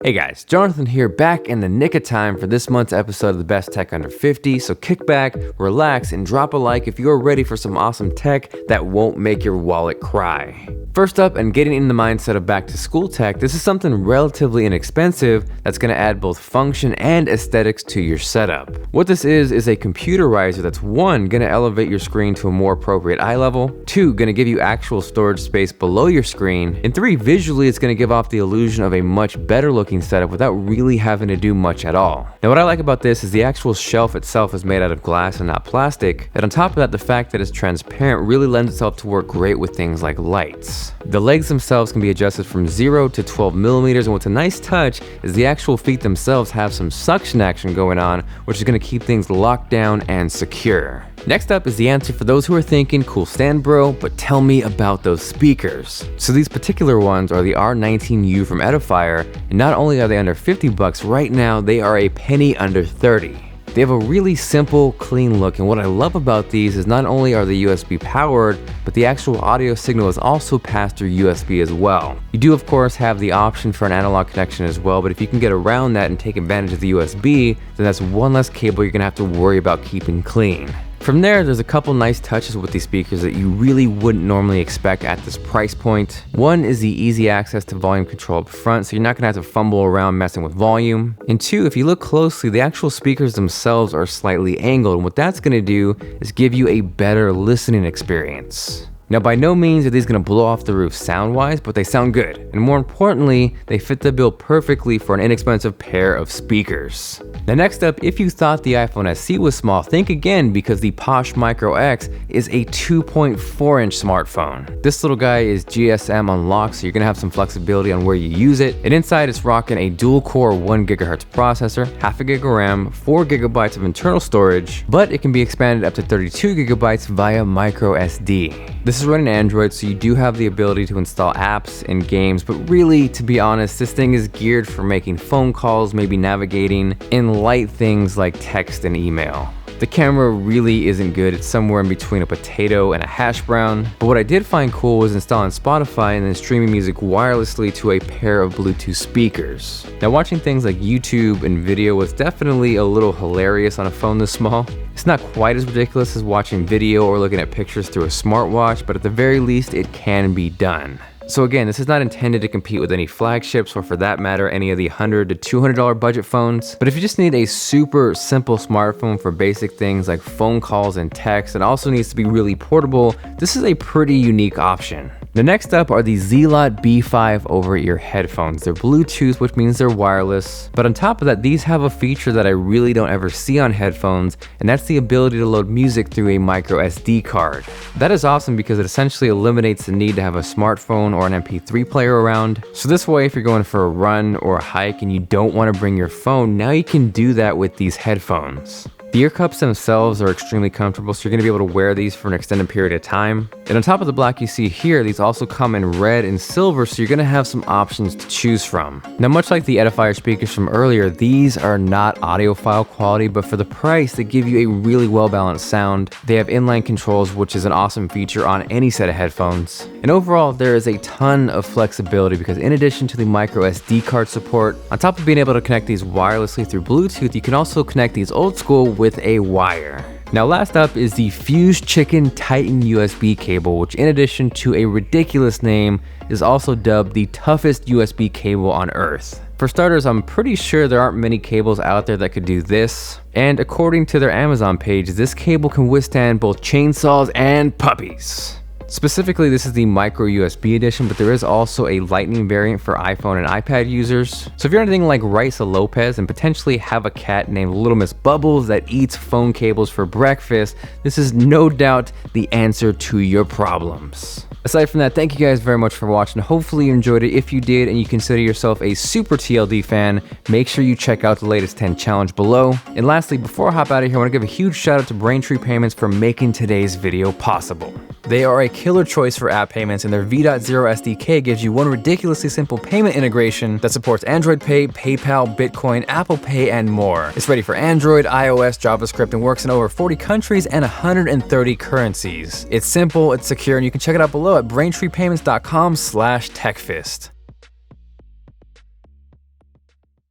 Hey guys, Jonathan here, back in the nick of time for this month's episode of the Best Tech Under 50. So kick back, relax, and drop a like if you're ready for some awesome tech that won't make your wallet cry. First up, and getting in the mindset of back to school tech, this is something relatively inexpensive that's going to add both function and aesthetics to your setup. What this is a computerizer that's one, going to elevate your screen to a more appropriate eye level, two, going to give you actual storage space below your screen, and three, visually it's going to give off the illusion of a much better looking setup without really having to do much at all. Now what I like about this is the actual shelf itself is made out of glass and not plastic, and on top of that, the fact that it's transparent really lends itself to work great with things like lights. The legs themselves can be adjusted from 0 to 12 millimeters, and what's a nice touch is the actual feet themselves have some suction action going on, which is going to keep things locked down and secure. Next up is the answer for those who are thinking, cool stand bro, but tell me about those speakers. So these particular ones are the R19U from Edifier, and not only are they under 50 bucks right now, they are a penny under 30. They have a really simple, clean look, and what I love about these is not only are they USB powered, but the actual audio signal is also passed through USB as well. You do of course have the option for an analog connection as well, but if you can get around that and take advantage of the USB, then that's one less cable you're gonna have to worry about keeping clean. From there, there's a couple nice touches with these speakers that you really wouldn't normally expect at this price point. One is the easy access to volume control up front, so you're not gonna have to fumble around messing with volume. And two, if you look closely, the actual speakers themselves are slightly angled, and what that's gonna do is give you a better listening experience. Now, by no means are these going to blow off the roof sound-wise, but they sound good. And more importantly, they fit the bill perfectly for an inexpensive pair of speakers. Now, next up, if you thought the iPhone SE was small, think again, because the Posh Micro X is a 2.4-inch smartphone. This little guy is GSM unlocked, so you're going to have some flexibility on where you use it. And inside, it's rocking a dual-core 1 GHz processor, half a gig of RAM, 4 GB of internal storage, but it can be expanded up to 32 GB via micro SD. This is running Android, so you do have the ability to install apps and games, but really, to be honest, this thing is geared for making phone calls, maybe navigating, and light things like text and email. The camera really isn't good. It's somewhere in between a potato and a hash brown. But what I did find cool was installing Spotify and then streaming music wirelessly to a pair of Bluetooth speakers. Now, watching things like YouTube and video was definitely a little hilarious on a phone this small. It's not quite as ridiculous as watching video or looking at pictures through a smartwatch, but at the very least, it can be done. So again, this is not intended to compete with any flagships or, for that matter, any of the $100 to $200 budget phones. But if you just need a super simple smartphone for basic things like phone calls and text, and also needs to be really portable, this is a pretty unique option. The next up are the Zlot B5 over-ear headphones. They're Bluetooth, which means they're wireless. But on top of that, these have a feature that I really don't ever see on headphones, and that's the ability to load music through a micro SD card. That is awesome because it essentially eliminates the need to have a smartphone or an MP3 player around. So this way, if you're going for a run or a hike and you don't want to bring your phone, now you can do that with these headphones. The ear cups themselves are extremely comfortable, so you're going to be able to wear these for an extended period of time. And on top of the black you see here, these also come in red and silver, so you're going to have some options to choose from. Now, much like the Edifier speakers from earlier, these are not audiophile quality, but for the price, they give you a really well-balanced sound. They have inline controls, which is an awesome feature on any set of headphones. And overall, there is a ton of flexibility because in addition to the micro SD card support, on top of being able to connect these wirelessly through Bluetooth, you can also connect these old school with a wire. Now, last up is the Fuse Chicken Titan USB cable, which in addition to a ridiculous name, is also dubbed the toughest USB cable on Earth. For starters, I'm pretty sure there aren't many cables out there that could do this. And according to their Amazon page, this cable can withstand both chainsaws and puppies. Specifically, this is the micro USB edition, but there is also a lightning variant for iPhone and iPad users. So if you're anything like Raisa Lopez and potentially have a cat named Little Miss Bubbles that eats phone cables for breakfast, this is no doubt the answer to your problems. Aside from that, thank you guys very much for watching. Hopefully you enjoyed it. If you did and you consider yourself a super TLD fan, make sure you check out the latest 10 challenge below. And lastly, before I hop out of here, I want to give a huge shout out to Braintree Payments for making today's video possible. They are a killer choice for app payments, and their V.0 SDK gives you one ridiculously simple payment integration that supports Android Pay, PayPal, Bitcoin, Apple Pay, and more. It's ready for Android, iOS, JavaScript, and works in over 40 countries and 130 currencies. It's simple, it's secure, and you can check it out below at braintreepayments.com/techfist.